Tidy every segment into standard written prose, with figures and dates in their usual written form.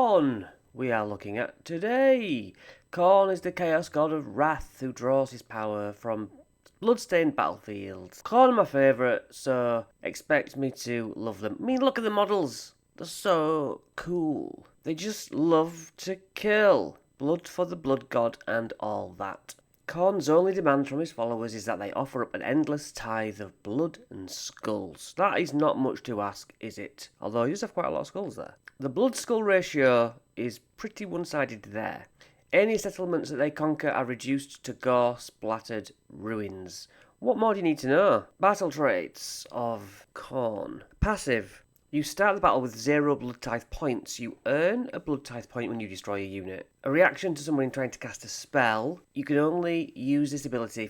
Khorne we are looking at today. Khorne is the Chaos God of Wrath who draws his power from bloodstained battlefields. Khorne are my favourite, so expect me to love them. I mean, look at the models. They're so cool. They just love to kill. Blood for the blood god and all that. Khorne's only demand from his followers is that they offer up an endless tithe of blood and skulls. That is not much to ask, is it? Although he does have quite a lot of skulls there. The blood-skull ratio is pretty one-sided there. Any settlements that they conquer are reduced to gore-splattered ruins. What more do you need to know? Battle traits of Khorne. Passive. You start the battle with 0 blood tithe points. You earn a blood tithe point when you destroy a unit. A reaction to someone trying to cast a spell. You can only use this ability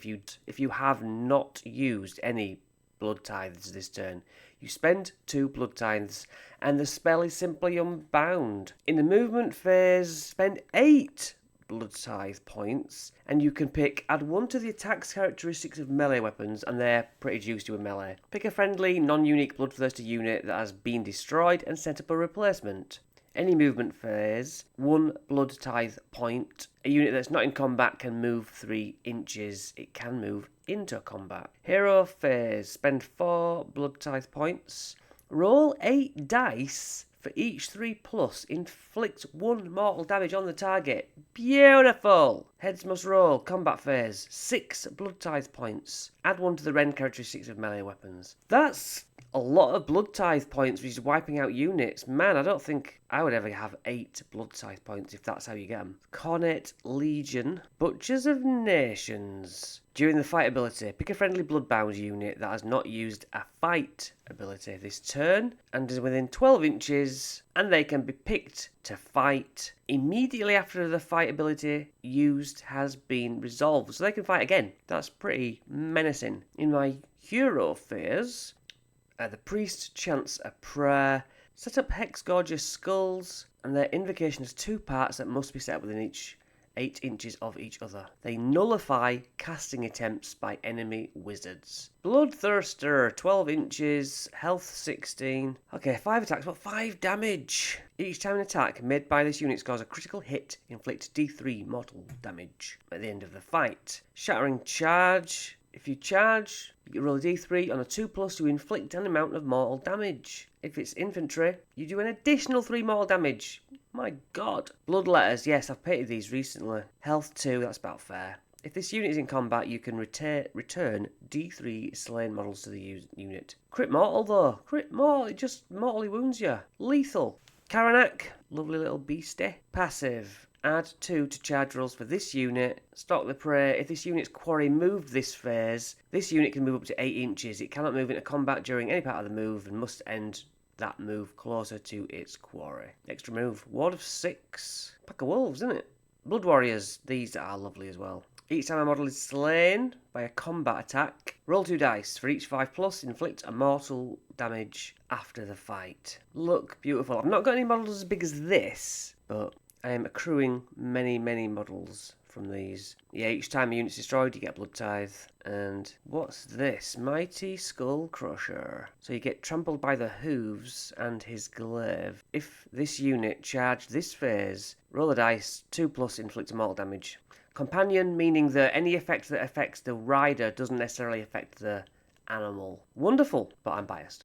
if you have not used any blood tithes this turn. You spend 2 blood tithes, and the spell is simply unbound. In the movement phase, spend 8 blood tithe points, and you can add 1 to the attack's characteristics of melee weapons, and they're pretty juicy with melee. Pick a friendly, non-unique bloodthirsty unit that has been destroyed and set up a replacement. Any movement phase, 1 blood tithe point. A unit that's not in combat can move 3 inches. It can move into combat. Hero phase, spend 4 blood tithe points. Roll 8 dice. For each 3+, inflict 1 mortal damage on the target. Beautiful! Heads must roll. Combat phase. 6 blood tithe points. Add 1 to the rend characteristics of melee weapons. That's a lot of blood tithe points, which is wiping out units. Man, I don't think I would ever have 8 blood tithe points if that's how you get them. Khorne Legion. Butchers of Nations. During the fight ability, pick a friendly bloodbound unit that has not used a fight ability this turn and is within 12 inches, and they can be picked to fight immediately after the fight ability used has been resolved. So they can fight again. That's pretty menacing. In my hero phase, the priest chants a prayer. Set up hex gorgeous skulls, and their invocation has 2 parts that must be set within each 8 inches of each other. They nullify casting attempts by enemy wizards. Bloodthirster, 12 inches, health 16. Okay, 5 attacks, but 5 damage. Each time an attack made by this unit scores a critical hit, inflict D3 mortal damage at the end of the fight. Shattering charge. If you charge, you roll a d3 on a 2+, you inflict an amount of mortal damage. If it's infantry, you do an additional 3 mortal damage. My god. Bloodletters, yes, I've painted these recently. Health 2, that's about fair. If this unit is in combat, you can return D3 slain models to the unit. Crit mortal though. Crit mortal, it just mortally wounds you. Lethal. Karanak, lovely little beastie. Passive. Add 2 to charge rolls for this unit. Stalk the prey. If this unit's quarry moved this phase, this unit can move up to 8 inches. It cannot move into combat during any part of the move and must end that move closer to its quarry. Extra move. Ward of 6. Pack of wolves, isn't it? Blood warriors. These are lovely as well. Each time a model is slain by a combat attack, roll 2 dice. For each 5+, inflict a mortal damage after the fight. Look beautiful. I've not got any models as big as this, but I am accruing many, many models from these. Yeah, each time a unit's destroyed, you get a blood tithe. And what's this? Mighty Skull Crusher. So you get trampled by the hooves and his glaive. If this unit charged this phase, roll a dice, 2+, inflict mortal damage. Companion, meaning that any effect that affects the rider doesn't necessarily affect the animal. Wonderful, but I'm biased.